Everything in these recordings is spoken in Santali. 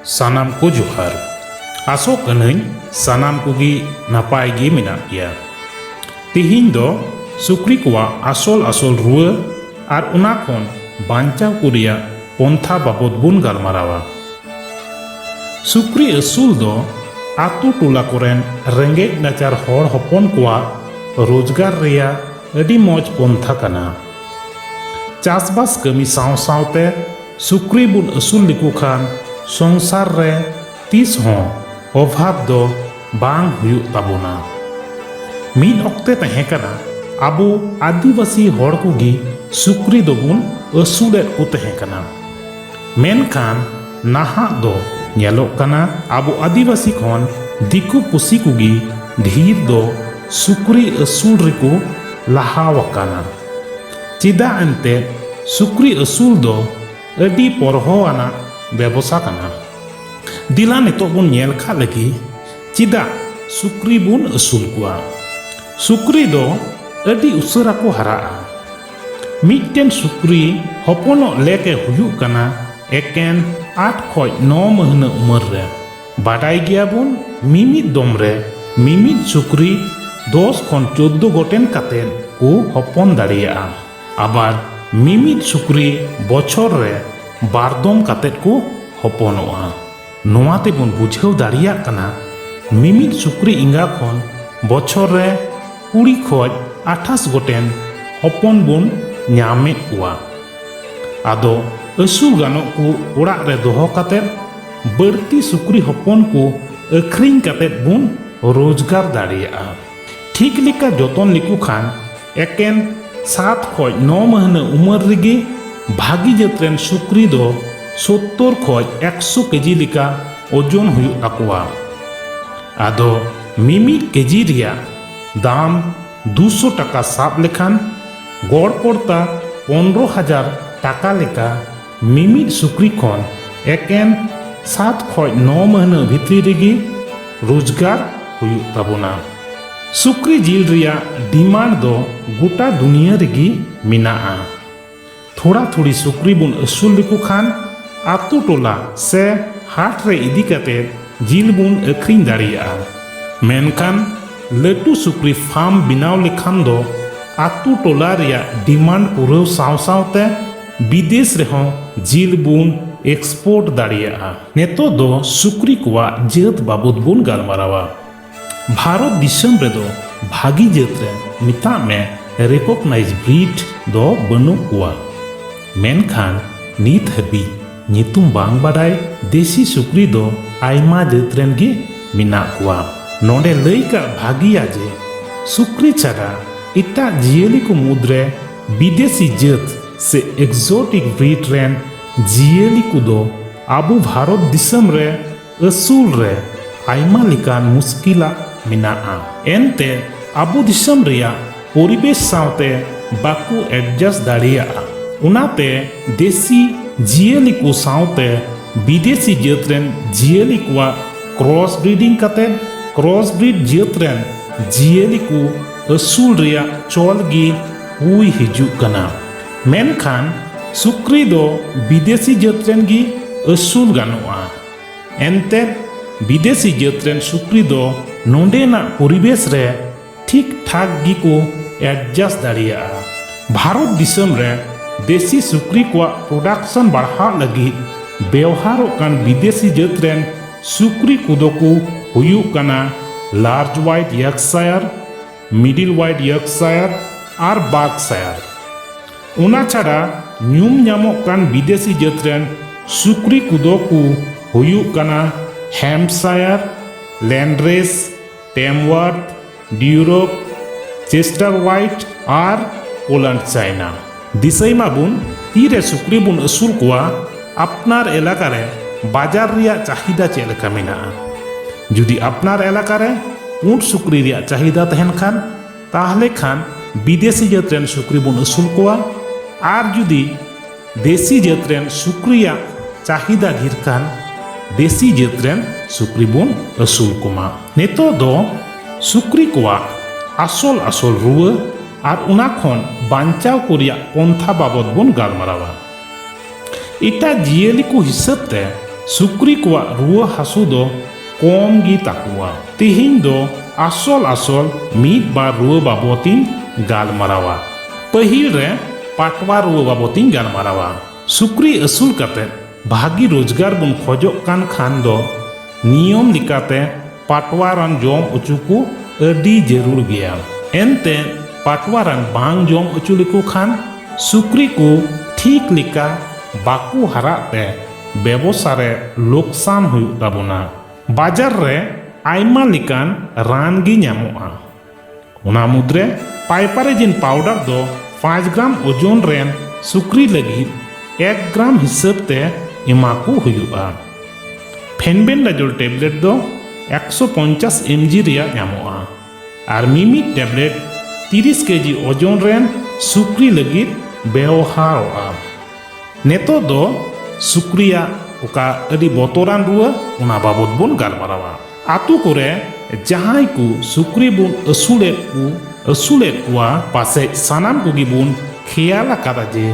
सानाम को जोहार आसो कन्हई सानाम कोगी नापाय गे मेना गया। तिहिन दो सुक्री कोवा आसल आसल रुआ और उना खन बांचाव को रिया पंथा बाबद बुन गालमारावा। सुक्री असूल दो आतु टोला कोरेन रेंगेज नाचार हर हपन कोवा रोजगार रिया अडी मौज पंथा कना। चासबास कमी साव सावते सुक्री बुन असूल लिकु खान संसार रे तीस हों अभाव दो बांग हुयु ताबोना। मीन ऑक्ते तहेकना आबो आदिवासी हर कोगी सुक्री दोबुन असूलेट को तहेकना। मेनखान नाहा दो नेलोक कना आबो आदिवासी खन दिकु पुसी कोगी ढीर दो सुक्री असूल रिको लाहावकाना। चिदा अंते सुक्री असूल दो अडी परहोआना व्यवसा कना। दिला नितो बुन नेल खा लगी चिदा सुक्री बुन असूल कुआ। सुक्री दो अडी उसरा को हराआ। मिटन सुक्री हपनो लेके हुयु कना एकेन 8 खय 9 महीना उमर रे। बाडाई गया बुन मिमित दम रे मिमित सुक्री 10 खन 14 गोटेन कातेन को हपन दाड़िया। आबार मिमित सुक्री बछर रे बारदम कातेत को हपनोआ। नोआते बुन बुझेव दाड़िया कना मिमित सुक्री इंगा खन बछर रे 20 खय 28 गोटेन हपन बुन ᱧᱟᱢᱮᱫ ᱠᱚᱣᱟ। आदो असूल गानोक को ओड़ा रे दोहो कातेत बड़ती सुक्री हपन को अखरिंग कातेत बुन रोजगार दाड़िया। ठीक लिका जतन लिकु खान एकेन 7 खय 9 महीना उमर रिगे भागी जतरेन सुक्री दो 70 खय 100 केजी लिका ओजन हुयु ताकुआ। आदो मिमी केजी रिया दाम 200 टाका साब लेखान गड़ पड़ता 15,000 टाका लेका मिमित सुक्री खन एकेन 7 खय 9 महीना भितरी रेगी रोजगार हुयु ताबोना। सुक्री जिल रिया डिमांड दो गोटा दुनिया रेगी मिनाआ। थोड़ा थोड़ी सुक्री बुन असूल लिकु खान आतु टोला से हाट रे इदी काते जिल बुन अखरिंग दाड़िया। मेनखान लटू सुक्री फार्म बिनाव लेखान दो आतु टोला रिया डिमांड पुरव साव सावते विदेश रेहों जिल बुन एक्सपोर्ट दाड़िया। नेतो दो सुक्री कोवा जेत बाबद बुन गालमारावा। भारत दिसम रे दो भागी जेत रे मिता में रिकॉग्नाइज ब्रीड दो बनु कोवा। मेनखान नीत हबी नितुम बांग बाडाय देसी सुक्री दो आयमा जेत रेन गे मिना कोवा। नोडे लई का भागिया जे सुक्री छाड़ा इटा जियली को मुद्रे विदेशी जेत से एक्सोटिक ब्रीड रेन जियली को दो आबू भारत दिसम रे असूल रे आयमा लिकान मुस्किला मिनाआ। एनते आबू दिसम रिया परिवेश सावते बाकू एडजस्ट दाड़िया। उनाते देसी जियली को सावते विदेशी जेत रेन जियली को क्रॉस ब्रीडिंग काते क्रॉस ब्रीड जेत रेन जियली को असूल रिया चोल गी हुई हिजु कना। मेनखान सुक्री दो विदेशी जेत रेन गी असूल गानोआ। एनते विदेशी जेत रेन सुक्री दो नोंडेना परिवेश रे ठीक ठाक गी को एडजस्ट दाड़िया। भारत दिसम रे देसी सुक्री को प्रोडक्शन बढ़ा लगी व्यवहार कान विदेशी जेत रेन सुक्री कुदो को हुयु कना large white Yorkshire middle white Yorkshire और बार्कशायर। उना छाड़ा न्यूम ᱧᱟᱢᱚᱜ कान विदेशी जेत रेन सुक्री कुदो को हुयु कना Hampshire landrace Tamworth Duroc Chester white और पोलैंड चाइना। दिसई माबुन तीरे सुक्री बुन असूल कोवा अपनार एलाका रे बाजार रिया चाहिदा चेक लेका मेनाआ। जुदी अपनार एलाका रे ऊंट सुक्री रिया चाहिदा तहन खान ताहले खान विदेशी जेत रेन सुक्री बुन असूल कोवा। आर जुदी देसी जेत रेन सुक्रिया चाहिदा ढेर खान देसी जेत रेन सुक्री बुन असूल कोमा। नेतो दो सुक्री कोवा आसल आसल रुआ और उना खन बांचाव को रिया पंथा बाबद बुन गालमारावा। इटा जियली को हिसाब ते sukri kuak ruwa hasu do kom gi takua. Tihin do asol mid bar ruwa babotin galmarawa. Pahil re patwa ruwa babotin galmarawa. Sukri asul kate bhagi rozgar bun khojok kan khan do niyom likate patwaran jom ucuku adi jarur gaya. Ente patwaran bang jom ucu liku khan sukri ku ठीक लिका बाकू हराते बेबसारे लोकसान हुई ताबुना बाजार रे आयमा लिकान रान गी ᱧᱟᱢᱚᱜᱼᱟ उना मुद्रे पाइपारेजिन पाउडर दो 5 ग्राम ओजोन रेन सुक्री लगी 1 ग्राम हिसाब ते इमाकू हुयुआ फेनबेंडाजोल टेबलेट दो 150 mg रिया ᱧᱟᱢᱚᱜᱼᱟ आर मिमी tablet 30 kg ozone rain Sukri लगी बेवहारोआ नेतो दो सुक्रिया उका अडी बोतोरान रुआ उना बाबत बुन गालमारावा आतु कोरे जहां को सुक्री बुन असुलेट कुआ पासे सानाम कुगी बुन खियाला कादा जे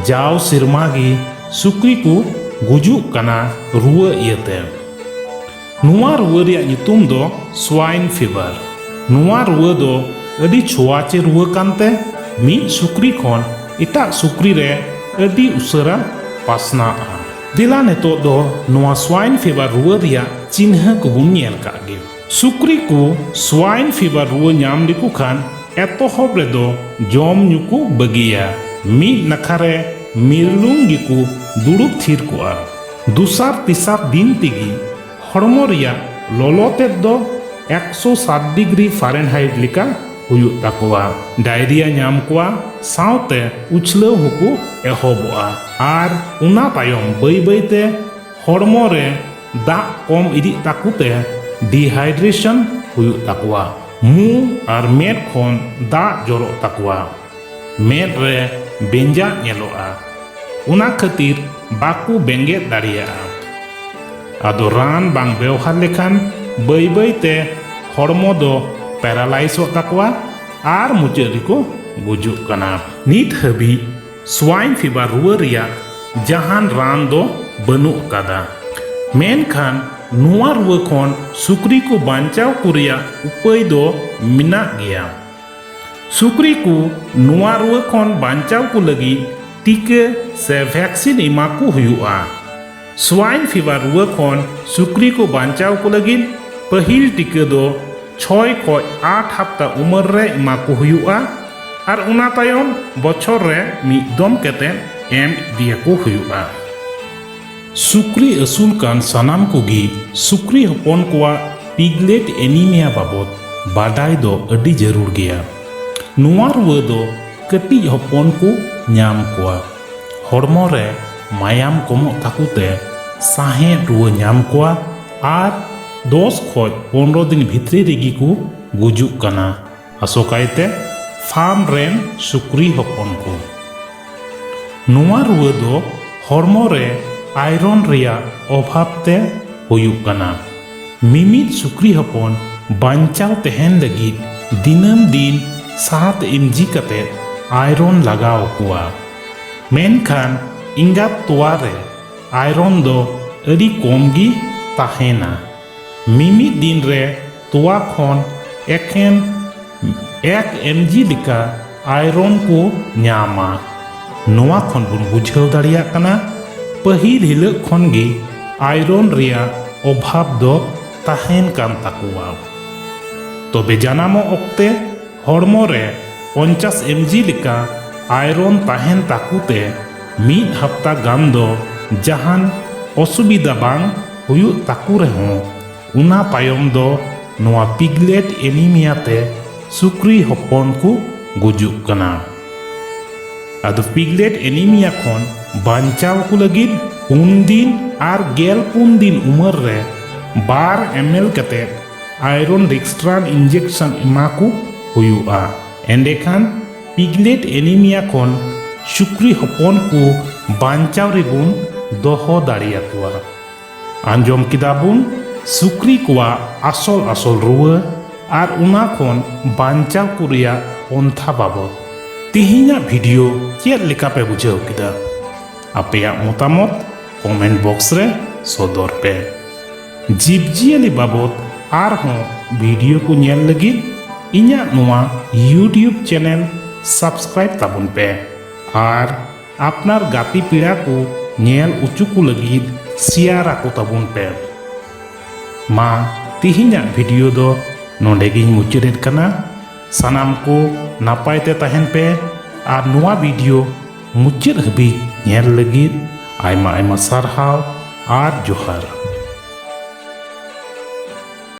जाओ सिरमागी सुक्री को गुजु कना रुआ इयते नुआ रुआ रिया नितुम दो स्वाइन फीवर नुआ रुआ दो अडी छुआचे रुआ कानते मी सुक्री खोन इटा सुक्री रे अडी उसरा पासना दिला नेतो दो नोआ स्वाइन फीवर रुआ रिया चिन्ह को बुन नेल कागे सुक्री को स्वाइन फीवर रुआ ᱧᱟᱢ लिकु खान एतोहब रे दो जम ᱧᱩᱠु बगिया मी नखारे मिरलुंग गिकु दुड़ुब थीर कोआ दुसार तिसार दिन तिगी हड़मो रिया लोलोते दो 107 डिग्री फारेनहाइट लिका हुयुग ताकोआ डायरिया ᱧᱟᱢ कोआ सावते उछलव हुकु एहबोआ आर उना तायम बाई बाईते हड़मो रे दा कम इदि ताकुते डिहाइड्रेशन हुयुग ताकोआ मु आर मेद खन दा जरो ताकोआ मेद रे बेंजा ñeloआ उना खातिर बाकु बेंगे दाड़िया आदो रान बांग बेवहार लेखान बाई बाईते हड़मो दो पैरालाइज ताकोआ आर मुचाद रिको गुजुग कना नित हबी स्वाइन फीवर रुआ रिया जहान रान दो बनु कादा मेनखान नुआ रुआ खन सुक्री को बांचाव कुरिया उपाय दो मिना गया सुक्री को नुआ रुआ खन बांचाव को लगी टीके से वैक्सीन इमाकू हुआ स्वाइन फीवर रुआ खन सुक्री को बांचाव को लगी पहिल टीके दो 6 खoj 8 हफ्ता उमर रे इमाकू हुआ आर उना तायम बछर रे मिदम केते एम दियाकू हुआ सुक्री असुल कान सानाम कुगी सुक्री हपन कोआ पिगलेट एनीमिया बाबत बाडाय दो अडी जरूर गया नुआ रुआ दो कटी हपन को ᱧᱟᱢ कोआ हड़मो रे मायाम कमो ताकुते साहे रुआ ᱧᱟᱢ कोआ आर 10 खoj 15 दिन भितरी रेगी को गुजुग कना असोकायते फार्म रेन सुक्री हपन को नुआ रुआ दो हड़मो रे आयरन रिया अभावते हुयुग कना मिमिद सुक्री हपन बांचाव तहन लगी दिनम दिन 7 mg कते आयरन लगाव कुआ मेनखान इंगात तोवा रे आयरन दो अडी कमगी ताहेना मिमिद दिन रे तोवा खन एकेन 1 mg लिका आयरन को ᱧᱟᱢᱟ नोआ खन बुन बुझाव दाड़िया कना पहिल हिलक खन गे आयरन रिया अभाव दो ताहेन कान ताकुआ तबे जानामो ओक्ते हड़मो रे 50 mg लिका आयरन ताहेन ताकुते मीद हफ्ता गान दो जहान असुविधा बांग हुयुग ताकु रेहों उना तायम दो नोआ पिगलेट एनीमिया ते सुक्री हपन को गुजुग कना आदो पिगलेट एनीमिया खन बांचाव को लगी 3 दिन आर 3 दिन उमर रे 12 ml कते आयरन रिक्स्ट्रान इंजेक्शन इमाकू हुयुआ एंडेखान पिगलेट एनीमिया खन सुक्री हपन को बांचाव रेबुन दोहो दाड़ियाकुआ आंजम किदाबुन सुक्री कोआ आसल आसल रुआ आर उना खन बांचाव कुरिया पंथा बाबत तिहिना वीडियो चेद लेका पे बुझाव किदा आपेया मतामत कमेंट बॉक्स रे ᱥᱚᱫᱚᱨ ᱯᱮ। ᱡᱤᱵᱽᱼᱡᱤᱭᱟᱹᱞᱤ ᱵᱟᱵᱚᱫ ᱟᱨᱦᱚᱸ ᱵᱷᱤᱰᱤᱭᱳ ᱠᱚ ᱧᱮᱞ ᱞᱟᱹᱜᱤᱫ ᱤᱧᱟᱹᱜ ᱱᱚᱣᱟ ᱤᱭᱩᱴᱩᱵᱽ ᱪᱮᱱᱮᱞ ᱥᱟᱵᱥᱠᱨᱟᱭᱤᱵ ᱛᱟᱵᱚᱱ ᱯᱮ ᱟᱨ ᱟᱯᱱᱟᱨ ᱜᱟᱛᱮ ᱯᱮᱲᱟ ᱠᱚ ᱧᱮᱞ ᱚᱪᱚ ᱠᱚ ᱞᱟᱹᱜᱤᱫ শেয়ার ᱟᱠᱚ ᱛᱟᱵᱚᱱ ᱯᱮ। ᱢᱟ ᱛᱤᱦᱤᱧᱟᱜ ᱵᱷᱤᱰᱤᱭᱳ ᱫᱚ ᱱᱚᱰᱮ ᱜᱤᱧ ᱢᱩᱪᱟᱹᱫᱮᱫ ᱠᱟᱱᱟ। ᱥᱟᱱᱟᱢ ᱠᱚ ᱱᱟᱯᱟᱭ ᱛᱮ ᱛᱟᱦᱮᱱ ᱯᱮ ᱟᱨ ᱱᱚᱣᱟ ᱵᱷᱤᱰᱤᱭᱳ ᱢᱩᱪᱟᱹᱫ ᱦᱟᱹᱵᱤᱡ ᱧᱮᱞ ᱞᱟᱹᱜᱤᱫ ᱟᱭᱢᱟ ᱟᱭᱢᱟ ᱥᱟᱨᱦᱟᱣ ᱟᱨ ᱡᱚᱦᱟᱨ।